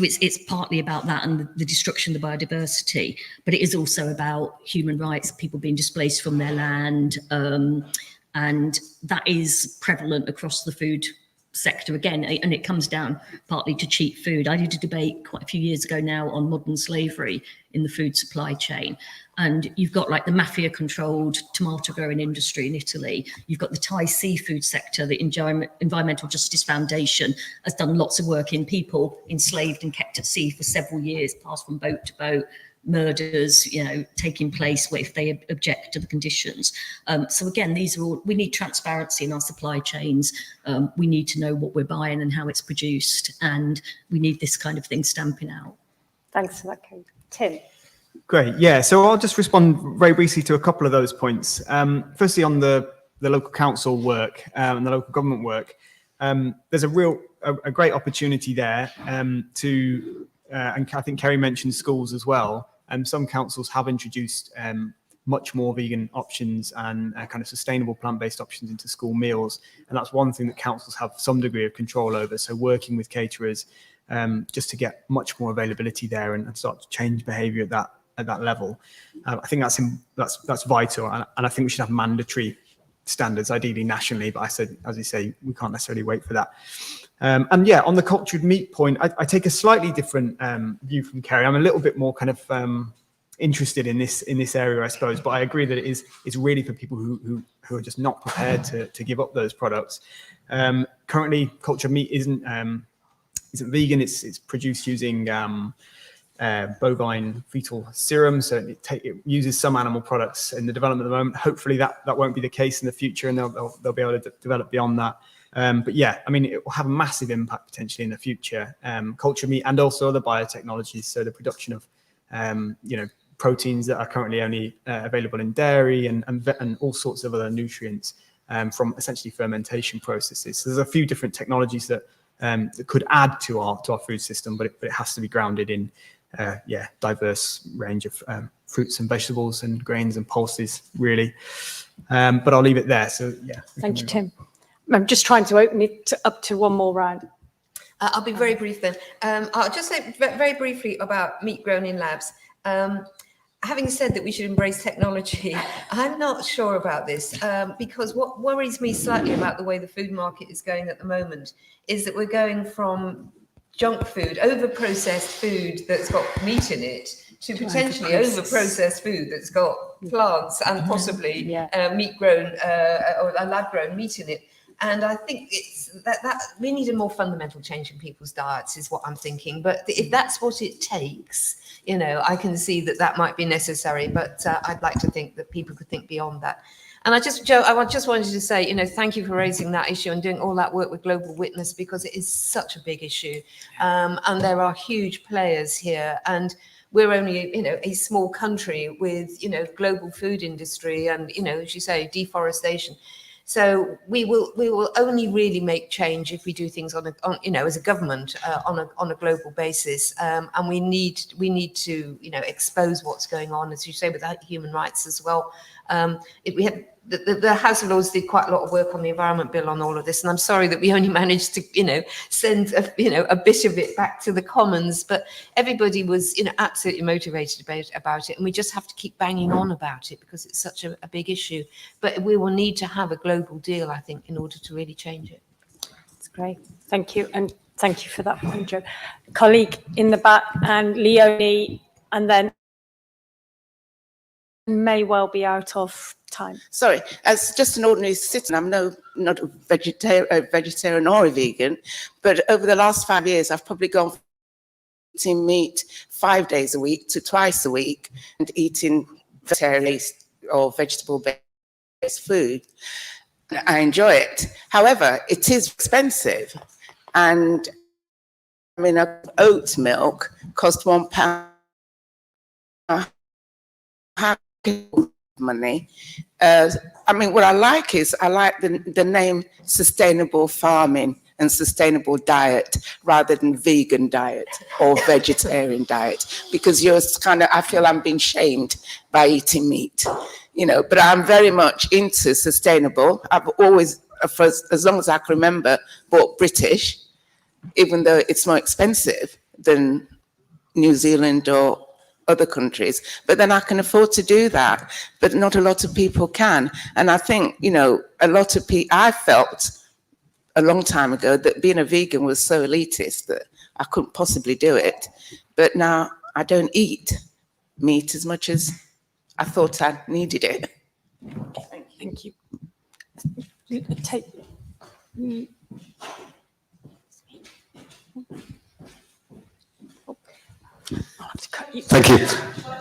it's partly about that and the destruction of the biodiversity, but it is also about human rights, people being displaced from their land, and that is prevalent across the food sector again, and it comes down partly to cheap food. I did a debate quite a few years ago now on modern slavery in the food supply chain, and you've got like the mafia controlled tomato growing industry in Italy. You've got the Thai seafood sector. The Environmental Justice Foundation has done lots of work in people enslaved and kept at sea for several years, passed from boat to boat, murders, taking place if they object to the conditions. So again, these are all, we need transparency in our supply chains. We need to know what we're buying and how it's produced, and we need this kind of thing stamping out. Thanks for that, Kate. Tim. Great. Yeah. So I'll just respond very briefly to a couple of those points. Firstly, on the local council work and the local government work, there's a great opportunity there to, and I think Kerry mentioned schools as well. Some councils have introduced much more vegan options and kind of sustainable plant-based options into school meals. And that's one thing that councils have some degree of control over. So working with caterers just to get much more availability there and start to change behaviour at that level. I think that's vital. And I think we should have mandatory standards, ideally nationally. But I said, as you say, we can't necessarily wait for that. And yeah, on the cultured meat point, I take a slightly different view from Kerry. I'm a little bit more kind of interested in this area, I suppose. But I agree that it's really for people who are just not prepared to give up those products. Currently, cultured meat isn't vegan. It's produced using bovine fetal serum, so it uses some animal products in the development at the moment. Hopefully, that won't be the case in the future, and they'll be able to develop beyond that. But yeah, I mean, it will have a massive impact potentially in the future. Culture meat and also other biotechnologies. So the production of, proteins that are currently only available in dairy and all sorts of other nutrients from essentially fermentation processes. So there's a few different technologies that could add to our food system, but it has to be grounded in diverse range of fruits and vegetables and grains and pulses, really. But I'll leave it there. So yeah. Thank you, Tim. I'm just trying to open it up to one more round. I'll be very brief then. I'll just say very briefly about meat grown in labs. Having said that we should embrace technology, I'm not sure about this because what worries me slightly about the way the food market is going at the moment is that we're going from junk food, over-processed food that's got meat in it, to potentially over-processed food that's got plants and possibly meat grown or lab-grown meat in it. And I think it's that we need a more fundamental change in people's diets is what I'm thinking. But if that's what it takes, you know, I can see that might be necessary. But I'd like to think that people could think beyond that. And I just wanted to say, you know, thank you for raising that issue and doing all that work with Global Witness, because it is such a big issue. And there are huge players here. And we're only, you know, a small country with, you know, global food industry and, you know, as you say, deforestation. So we will only really make change if we do things on you know, as a government on a global basis, and we need to, you know, expose what's going on, as you say, with human rights as well. We had the House of Lords did quite a lot of work on the Environment Bill on all of this, and I'm sorry that we only managed to, you know, send a bit of it back to the Commons, but everybody was, you know, absolutely motivated about it, and we just have to keep banging on about it because it's such a big issue. But we will need to have a global deal, I think, in order to really change it. That's great. Thank you. And thank you for that point, Jo. Colleague in the back, and Leonie, and then may well be out of time. Sorry, as just an ordinary citizen, I'm not a vegetarian or a vegan, but over the last 5 years, I've probably gone from eating meat 5 days a week to twice a week and eating vegetarian or vegetable-based food. I enjoy it. However, it is expensive. And I mean, oat milk cost £1. Money. I mean, what I like is the name sustainable farming and sustainable diet rather than vegan diet or vegetarian diet, because you're kind of, I feel I'm being shamed by eating meat, you know, but I'm very much into sustainable. I've always, for as long as I can remember, bought British, even though it's more expensive than New Zealand or other countries, but then I can afford to do that, but not a lot of people can. And I think, you know, a lot of people, I felt a long time ago that being a vegan was so elitist that I couldn't possibly do it. But now I don't eat meat as much as I thought I needed it. Thank you. Take. Thank you.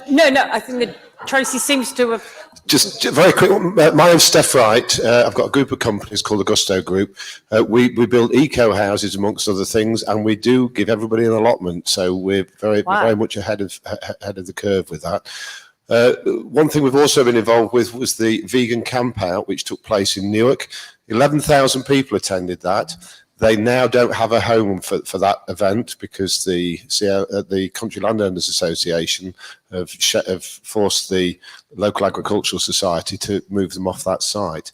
No, I think that Tracy seems to have. Just very quick. My name's Steph Wright. I've got a group of companies called the Gusto Group. We build eco houses amongst other things, and we do give everybody an allotment. So we're very much ahead of the curve with that. One thing we've also been involved with was the vegan camp out, which took place in Newark. 11,000 people attended that. They now don't have a home for that event because the Country Landowners Association have forced the local agricultural society to move them off that site.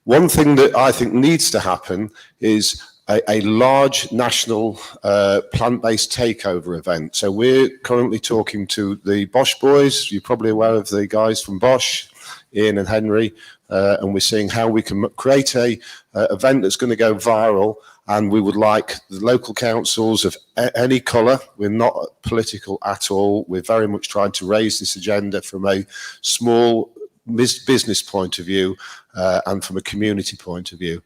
One thing that I think needs to happen is a large national plant-based takeover event. So we're currently talking to the Bosch boys. You're probably aware of the guys from Bosch, Ian and Henry, and we're seeing how we can create a event that's going to go viral. And we would like the local councils of any colour. We're not political at all. We're very much trying to raise this agenda from a small business point of view and from a community point of view.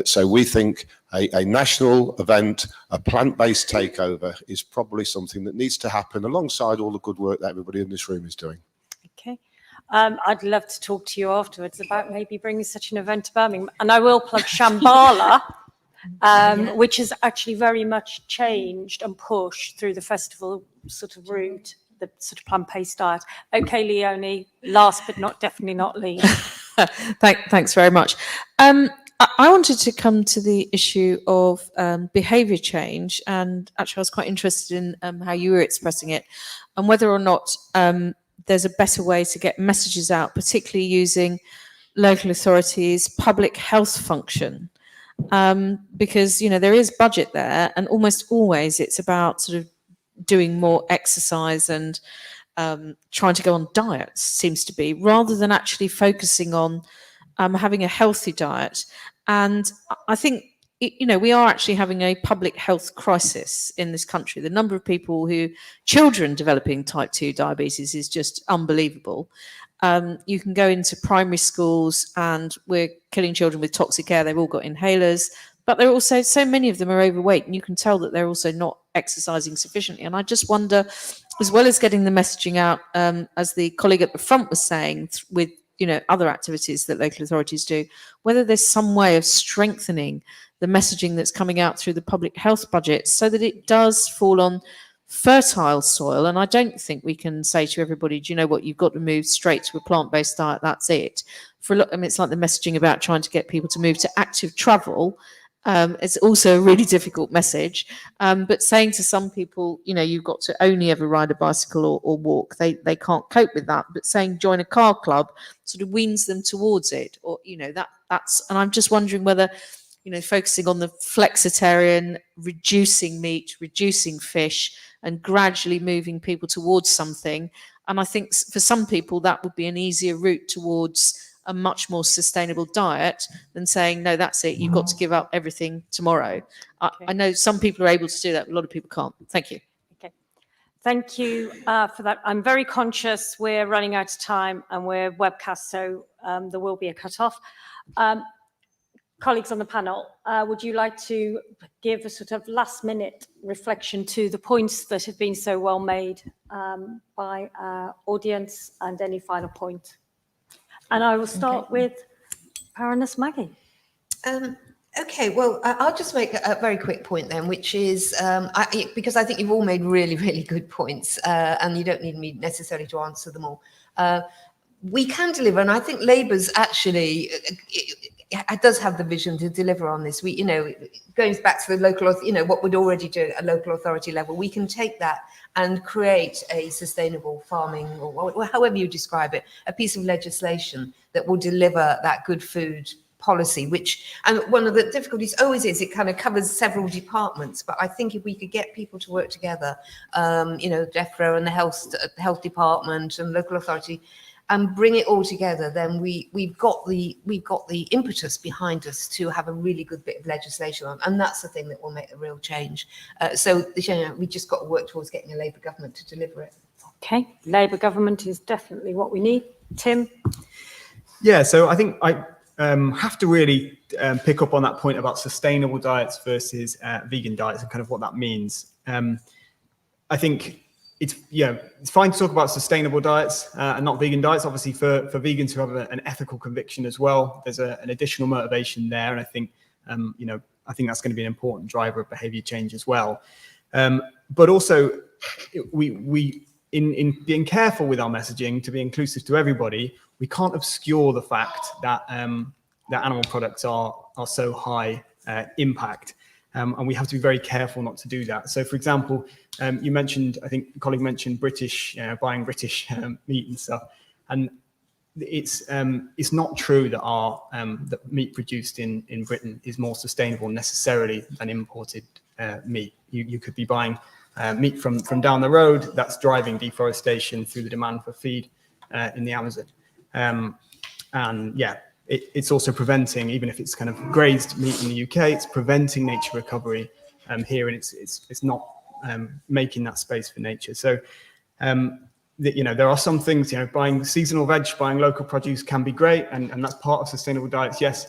So we think a national event, a plant-based takeover, is probably something that needs to happen alongside all the good work that everybody in this room is doing. Okay. I'd love to talk to you afterwards about maybe bringing such an event to Birmingham. And I will plug Shambhala, which has actually very much changed and pushed through the festival sort of route, the sort of plant-based diet. Okay, Leonie, last but definitely not least. Thanks very much. I wanted to come to the issue of behaviour change, and actually I was quite interested in how you were expressing it, and whether or not there's a better way to get messages out, particularly using local authorities' public health function. Because, you know, there is budget there, and almost always it's about sort of doing more exercise and trying to go on diets, seems to be, rather than actually focusing on having a healthy diet. And I think, we are actually having a public health crisis in this country. The number of children developing type 2 diabetes is just unbelievable. You can go into primary schools and we're killing children with toxic air. They've all got inhalers, but they're also, so many of them are overweight, and you can tell that they're also not exercising sufficiently. And I just wonder, as well as getting the messaging out, as the colleague at the front was saying, with other activities that local authorities do, whether there's some way of strengthening the messaging that's coming out through the public health budget so that it does fall on fertile soil. And I don't think we can say to everybody, do you know what, you've got to move straight to a plant-based diet, that's it. For a lot, it's like the messaging about trying to get people to move to active travel. It's also a really difficult message, but saying to some people, you've got to only ever ride a bicycle or walk, they can't cope with that. But saying join a car club sort of weans them towards it, or that's. And I'm just wondering whether, focusing on the flexitarian, reducing meat, reducing fish, and gradually moving people towards something. And I think for some people that would be an easier route towards a much more sustainable diet than saying, no, that's it, you've got to give up everything tomorrow. Okay. I know some people are able to do that, but a lot of people can't. Thank you. Okay. Thank you for that. I'm very conscious we're running out of time and we're webcast, so there will be a cut-off. Colleagues on the panel, would you like to give a sort of last-minute reflection to the points that have been so well made by our audience, and any final point? And I will start with Baroness Maggie. Okay, well, I'll just make a very quick point then, which is, because I think you've all made really, really good points, and you don't need me necessarily to answer them all. We can deliver, and I think Labour's actually it does have the vision to deliver on this. We, going back to the local, what we'd already do at a local authority level, we can take that and create a sustainable farming, or however you describe it, a piece of legislation that will deliver that good food policy, and one of the difficulties always is it kind of covers several departments. But I think if we could get people to work together, DEFRA and the health department and local authority, and bring it all together, then we've got the impetus behind us to have a really good bit of legislation on, and that's the thing that will make a real change. So we just got to work towards getting a Labour government to deliver it. Okay, Labour government is definitely what we need. Tim? Yeah, so I think I have to really pick up on that point about sustainable diets versus vegan diets and kind of what that means. I think it's fine to talk about sustainable diets and not vegan diets. Obviously, for vegans who have an ethical conviction as well, there's an additional motivation there, and I think I think that's going to be an important driver of behaviour change as well. But also, we in being careful with our messaging to be inclusive to everybody, we can't obscure the fact that that animal products are so high impact. And we have to be very careful not to do that. So, for example, you mentioned, I think a colleague mentioned British, buying British meat and stuff. And it's not true that that meat produced in Britain is more sustainable necessarily than imported meat. You could be buying meat from down the road that's driving deforestation through the demand for feed in the Amazon. And yeah, it's also preventing, even if it's kind of grazed meat in the UK, it's preventing nature recovery here, and it's not making that space for nature. So, there are some things, buying seasonal veg, buying local produce can be great, and that's part of sustainable diets, yes.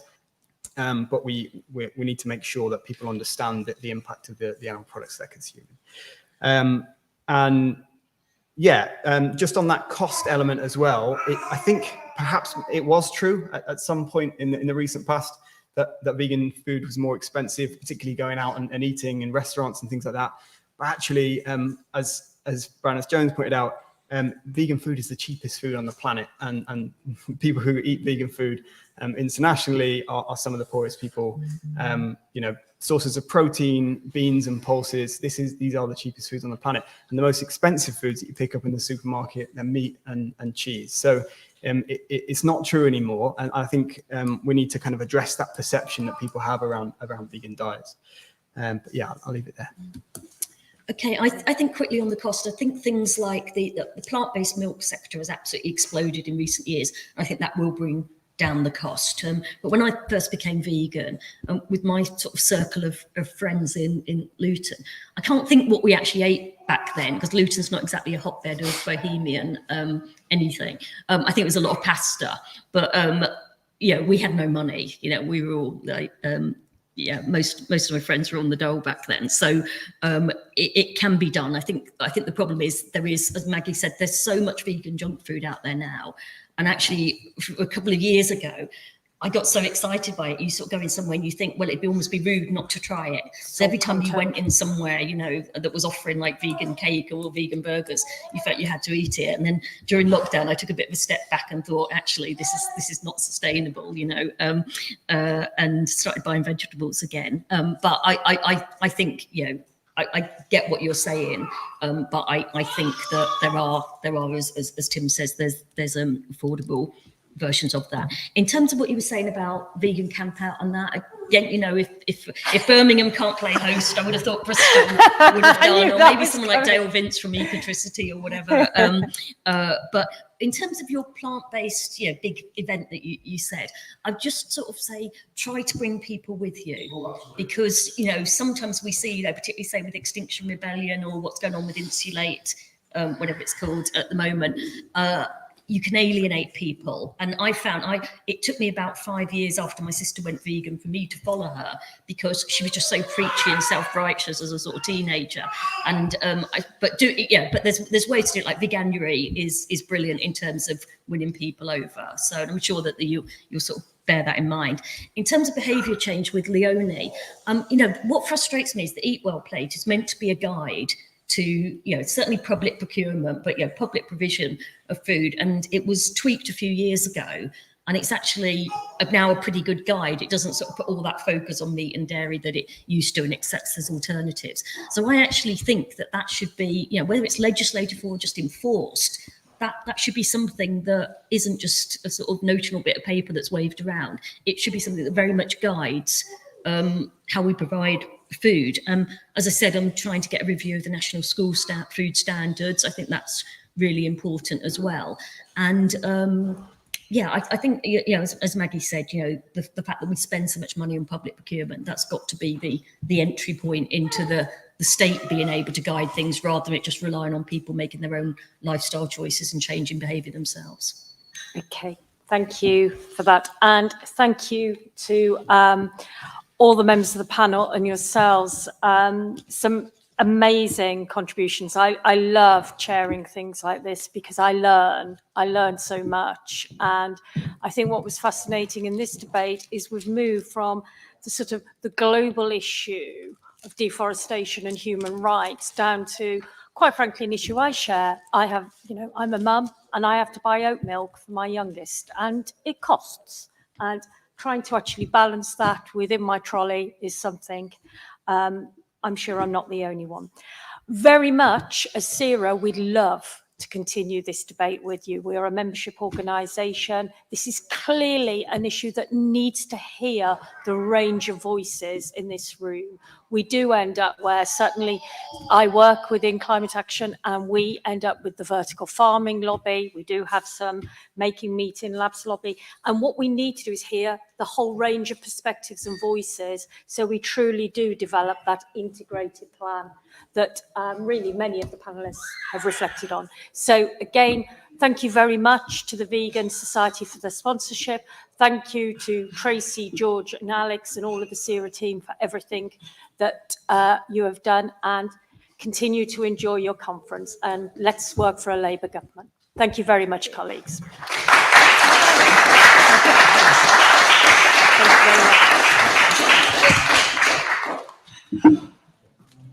But we need to make sure that people understand the impact of the animal products they're consuming. Just on that cost element as well, I think perhaps it was true at some point in the recent past that vegan food was more expensive, particularly going out and eating in restaurants and things like that. But actually, as Baroness Jones pointed out, vegan food is the cheapest food on the planet, and people who eat vegan food internationally are some of the poorest people. Sources of protein, beans and pulses, these are the cheapest foods on the planet. And the most expensive foods that you pick up in the supermarket are meat and cheese. So it's not true anymore. And I think we need to kind of address that perception that people have around vegan diets. But yeah, I'll leave it there. Okay, I think quickly on the cost, I think things like the plant-based milk sector has absolutely exploded in recent years. I think that will bring down the cost. But when I first became vegan, with my sort of circle of friends in Luton, I can't think what we actually ate back then, because Luton's not exactly a hotbed of bohemian anything. I think it was a lot of pasta, but we had no money. We were all like, most of my friends were on the dole back then. So it can be done. I think the problem is there is, as Maggie said, there's so much vegan junk food out there now. And actually, a couple of years ago, I got so excited by it. You sort of go in somewhere and you think, well, it'd almost be rude not to try it. So every time you went in somewhere, that was offering like vegan cake or vegan burgers, you felt you had to eat it. And then during lockdown, I took a bit of a step back and thought, actually, this is not sustainable, and started buying vegetables again. But I think, I get what you're saying, but I think that there are as Tim says, there's affordable versions of that. In terms of what you were saying about vegan camp out and that, again, if Birmingham can't play host, I would have thought Bristol would have done, or maybe someone like Dale Vince from Ecotricity or whatever. But in terms of your plant-based, big event that you said, I'd just sort of say, try to bring people with you, because, sometimes we see, particularly say with Extinction Rebellion or what's going on with Insulate, whatever it's called at the moment, you can alienate people. And I found it took me about 5 years after my sister went vegan for me to follow her, because she was just so preachy and self-righteous as a sort of teenager. And but there's ways to do it. Like Veganuary is brilliant in terms of winning people over. So I'm sure that you'll sort of bear that in mind. In terms of behaviour change with Leonie, what frustrates me is the Eat Well plate is meant to be a guide to, certainly public procurement, but public provision of food. And it was tweaked a few years ago, and it's actually now a pretty good guide. It doesn't sort of put all that focus on meat and dairy that it used to, and accepts as alternatives. So I actually think that should be, whether it's legislative or just enforced, that should be something that isn't just a sort of notional bit of paper that's waved around. It should be something that very much guides how we provide food. As I said, I'm trying to get a review of the National School Food Standards. I think that's really important as well. And I think, as Maggie said, the fact that we spend so much money on public procurement, that's got to be the entry point into the state being able to guide things, rather than it just relying on people making their own lifestyle choices and changing behaviour themselves. Okay, thank you for that. And thank you to all the members of the panel and yourselves. Some amazing contributions. I love chairing things like this because I learn so much. And I think what was fascinating in this debate is we've moved from the sort of the global issue of deforestation and human rights down to, quite frankly, an issue I share. I'm a mum and I have to buy oat milk for my youngest, and it costs. And trying to actually balance that within my trolley is something I'm sure I'm not the only one. Very much as CERA, we'd love to continue this debate with you. We are a membership organisation. This is clearly an issue that needs to hear the range of voices in this room. We do end up where, certainly I work within climate action, and we end up with the vertical farming lobby. We do have some making meat in labs lobby. And what we need to do is hear the whole range of perspectives and voices, so we truly do develop that integrated plan that really many of the panelists have reflected on. So again, thank you very much to the Vegan Society for the sponsorship. Thank you to Tracy, George and Alex and all of the CERA team for everything that you have done, and continue to enjoy your conference, and let's work for a Labour government. Thank you very much, colleagues. Thank you very much.